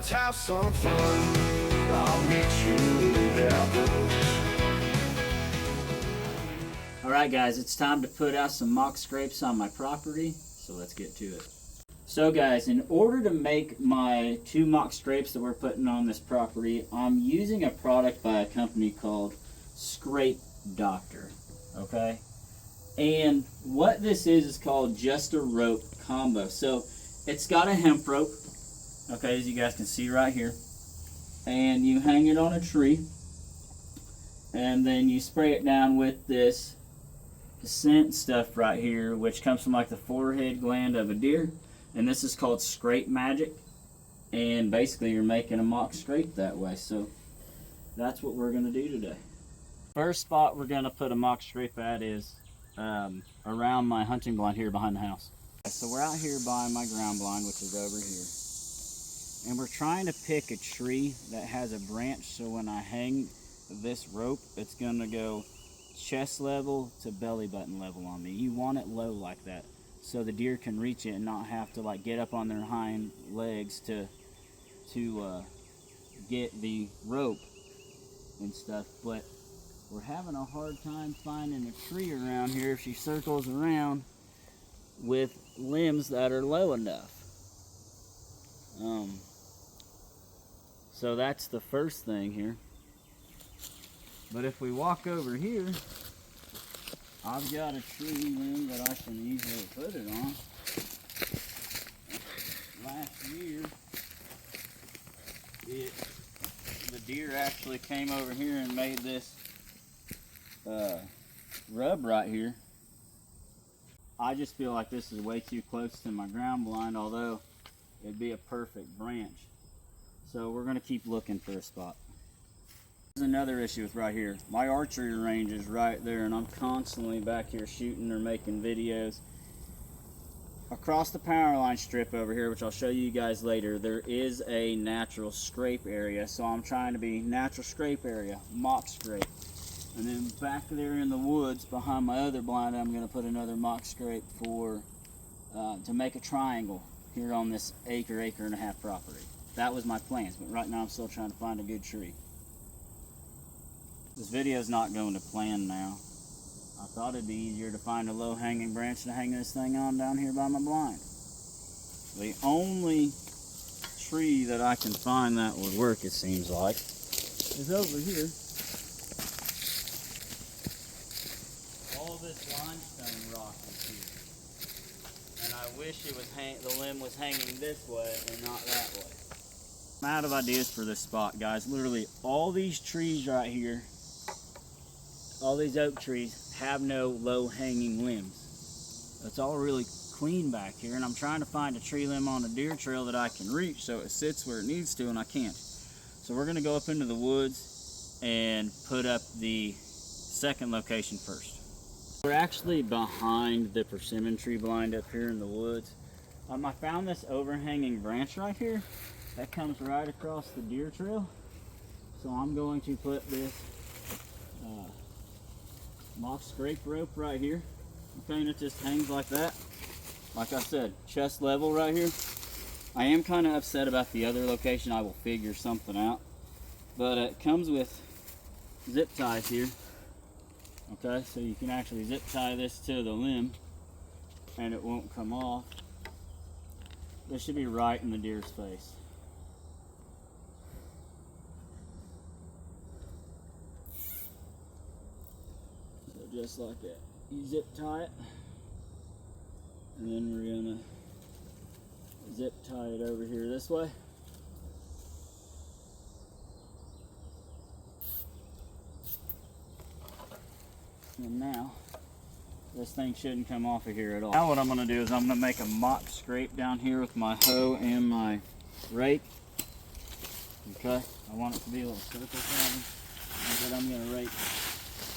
let's have some fun. I'll meet you there. Alright guys, it's time to put out some mock scrapes on my property, so let's get to it. So guys, in order to make my 2 mock scrapes that we're putting on this property, I'm using a product by a company called Scrape Doctor, okay? And what this is called Just a Rope Combo. So it's got a hemp rope, okay, as you guys can see right here, and you hang it on a tree, and then you spray it down with this scent stuff right here, which comes from like the forehead gland of a deer, and this is called Scrape Magic, and basically you're making a mock scrape that way. So that's what we're going to do today. First spot we're going to put a mock scrape at is around my hunting blind here behind the house. So we're out here by my ground blind, which is over here, and we're trying to pick a tree that has a branch, so when I hang this rope, it's going to go chest level to belly button level on me. You want it low like that, so the deer can reach it and not have to like get up on their hind legs to get the rope and stuff. But we're having a hard time finding a tree around here, if she circles around, with limbs that are low enough. So that's the first thing here. But if we walk over here, I've got a tree limb that I can easily put it on. Last year, the deer actually came over here and made this rub right here. I just feel like this is way too close to my ground blind, although it'd be a perfect branch. So we're going to keep looking for a spot. There's another issue with right here. My archery range is right there, and I'm constantly back here shooting or making videos. Across the power line strip over here, which I'll show you guys later, there is a natural scrape area. So I'm trying to be natural scrape area, mock scrape. And then back there in the woods behind my other blind, I'm going to put another mock scrape for to make a triangle here on this acre and a half property. That was my plans, but right now I'm still trying to find a good tree. This video is not going to plan now. I thought it'd be easier to find a low-hanging branch to hang this thing on down here by my blind. The only tree that I can find that would work, it seems like, is over here. All this limestone rock is here. And I wish it was the limb was hanging this way and not that way. I'm out of ideas for this spot, guys. Literally all these trees right here, all these oak trees, have no low-hanging limbs. It's all really clean back here, and I'm trying to find a tree limb on a deer trail that I can reach so it sits where it needs to, and I can't. So we're gonna go up into the woods and put up the second location first. We're actually behind the persimmon tree blind up here in the woods. I found this overhanging branch right here that comes right across the deer trail. So I'm going to put this mock scrape rope right here. Okay, and it just hangs like that. Like I said, chest level right here. I am kind of upset about the other location. I will figure something out. But it comes with zip ties here. Okay, so you can actually zip tie this to the limb and it won't come off. This should be right in the deer's face. So just like that. You zip tie it, and then we're gonna zip tie it over here this way. And now, this thing shouldn't come off of here at all. Now what I'm going to do is I'm going to make a mock scrape down here with my hoe and my rake. Okay, I want it to be a little circle pattern. And then I'm going to rake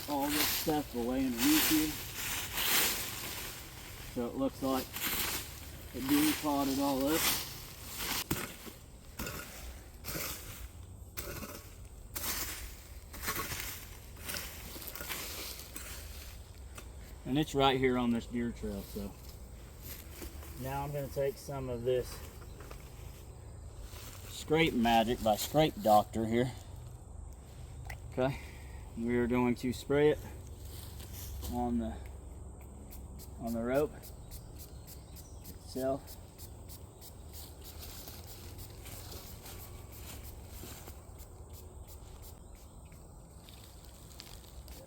all this stuff away underneath here. So it looks like the deer pawed it all up. And it's right here on this deer trail. So now I'm going to take some of this Scrape Magic by Scrape Doctor here. Okay, we are going to spray it on the rope itself.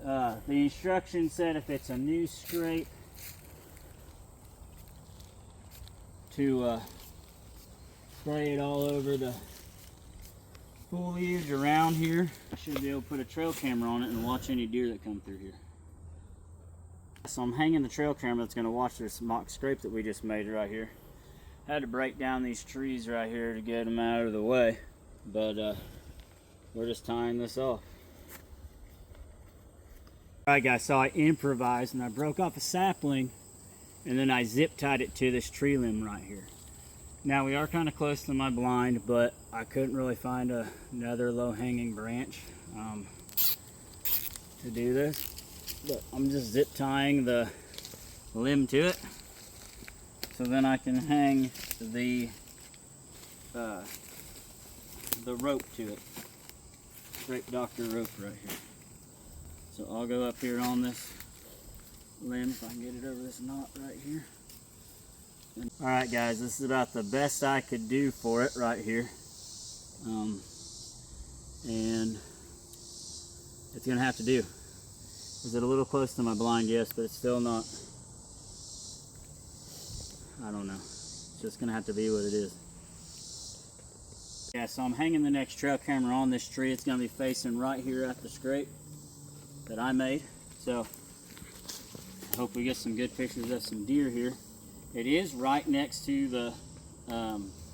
The instructions said if it's a new scrape to spray it all over the foliage around here. I should be able to put a trail camera on it and watch any deer that come through here. So I'm hanging the trail camera that's going to watch this mock scrape that we just made right here. I had to break down these trees right here to get them out of the way, but we're just tying this off. Alright guys, so I improvised and I broke off a sapling and then I zip tied it to this tree limb right here. Now we are kind of close to my blind, but I couldn't really find another low-hanging branch to do this. But I'm just zip tying the limb to it, so then I can hang the rope to it. Scrape Doctor rope right here. So I'll go up here on this limb if I can get it over this knot right here. Alright guys, this is about the best I could do for it right here. And it's going to have to do. Is it a little close to my blind? Yes, but it's still not. I don't know. It's just going to have to be what it is. Yeah, so I'm hanging the next trail camera on this tree. It's going to be facing right here at the scrape that I made. So I hope we get some good pictures of some deer here. It is right next to the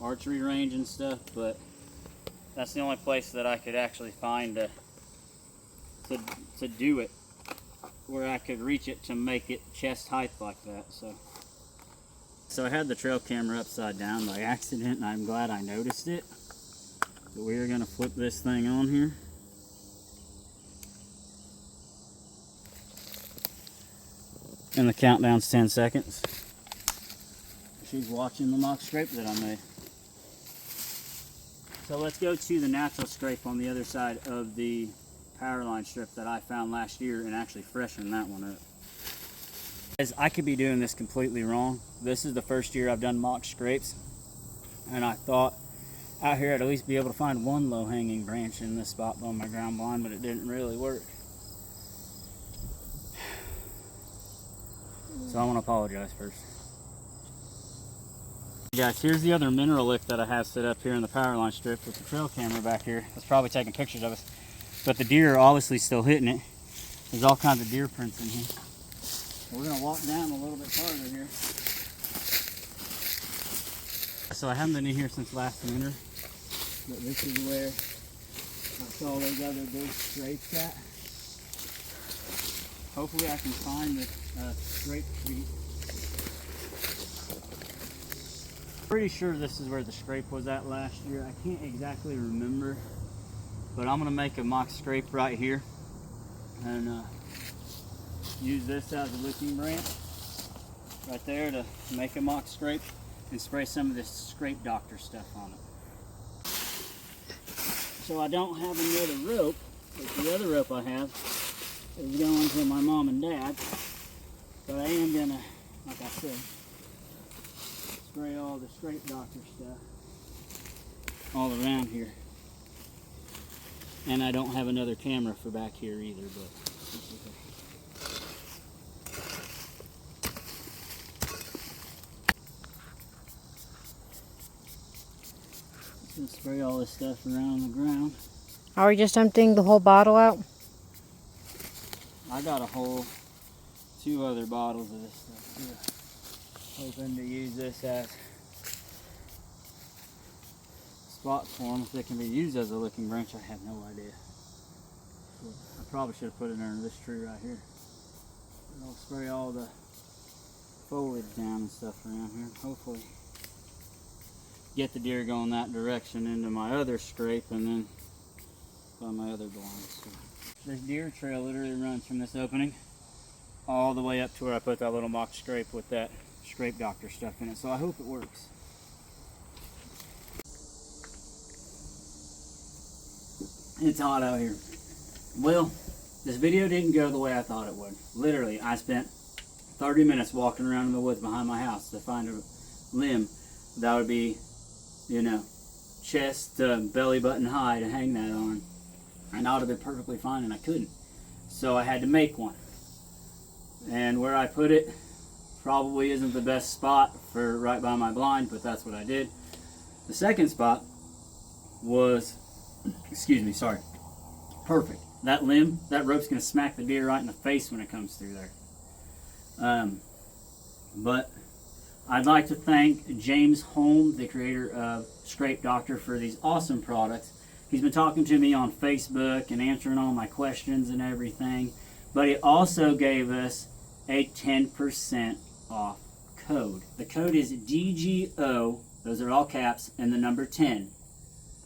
archery range and stuff, but that's the only place that I could actually find to do it where I could reach it to make it chest height like that. So I had the trail camera upside down by accident, and I'm glad I noticed it. But we are going to flip this thing on here. And the countdown's 10 seconds. She's watching the mock scrape that I made. So let's go to the natural scrape on the other side of the power line strip that I found last year and actually freshen that one up. As I could be doing this completely wrong. This is the first year I've done mock scrapes, and I thought out here I'd at least be able to find one low-hanging branch in this spot on my ground blind, but it didn't really work. So I want to apologize first. Guys, here's the other mineral lick that I have set up here in the power line strip with the trail camera back here. It's probably taking pictures of us, but the deer are obviously still hitting it. There's all kinds of deer prints in here. So we're gonna walk down a little bit farther here. So I haven't been in here since last winter, but this is where I saw those other big scrapes at. Hopefully I can find the scrape tree. Pretty sure this is where the scrape was at last year. I can't exactly remember, but I'm gonna make a mock scrape right here and use this as a licking branch right there to make a mock scrape and spray some of this Scrape Doctor stuff on it. So I don't have another rope, but the other rope I have is going to my mom and dad, but I am gonna, like I said, spray all the Scrape Doctor stuff all around here. And I don't have another camera for back here either, but just spray all this stuff around the ground. Are we just emptying the whole bottle out? I got a whole 2 other bottles of this stuff too. Hoping to use this as spot form. If it can be used as a licking branch, I have no idea. I probably should have put it under this tree right here. I'll spray all the foliage down and stuff around here. Hopefully get the deer going that direction into my other scrape and then find my other blinds. So this deer trail literally runs from this opening all the way up to where I put that little mock scrape with that Scrape Doctor stuff in it. So I hope it works. It's hot out here. Well, this video didn't go the way I thought it would. Literally, I spent 30 minutes walking around in the woods behind my house to find a limb that would be, you know, chest to belly button high to hang that on. And I would have been perfectly fine, and I couldn't. So I had to make one. And where I put it probably isn't the best spot for right by my blind, but that's what I did. The second spot was, excuse me, sorry, perfect. That limb, that rope's gonna smack the deer right in the face when it comes through there. But I'd like to thank James Holm, the creator of Scrape Doctor, for these awesome products. He's been talking to me on Facebook and answering all my questions and everything. But he also gave us a 10% off code. The code is DGO, those are all caps, and the number 10.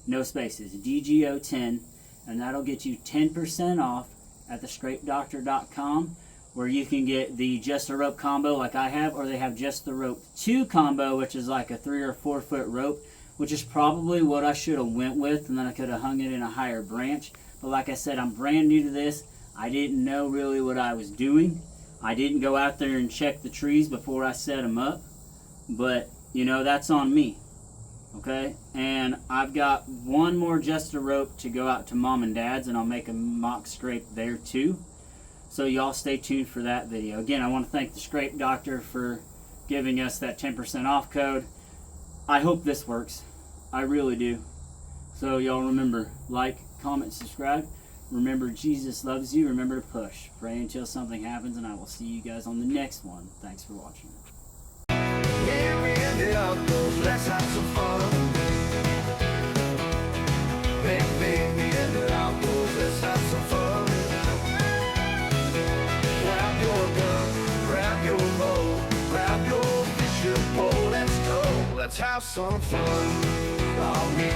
No spaces, DGO10, and that'll get you 10% off at thescrapedoctor.com, where you can get the Just a Rope combo like I have, or they have Just the Rope 2 combo, which is like a 3 or 4 foot rope, which is probably what I should have went with, and then I could have hung it in a higher branch. But like I said, I'm brand new to this. I didn't know really what I was doing. I didn't go out there and check the trees before I set them up, but you know, that's on me. Okay, and I've got one more Just a Rope to go out to mom and dad's, and I'll make a mock scrape there too. So y'all stay tuned for that video. Again, I want to thank the Scrape Doctor for giving us that 10% off code. I hope this works. I really do. So y'all remember, like, comment, subscribe. Remember, Jesus loves you. Remember to push. Pray until something happens, and I will see you guys on the next one. Thanks for watching. Yeah, we in the outdoors, let's have some fun. Baby, in the outdoors, let's have some fun. Grab your gun, grab your bow, grab your fishing pole, let's go. Let's have some fun. I'll meet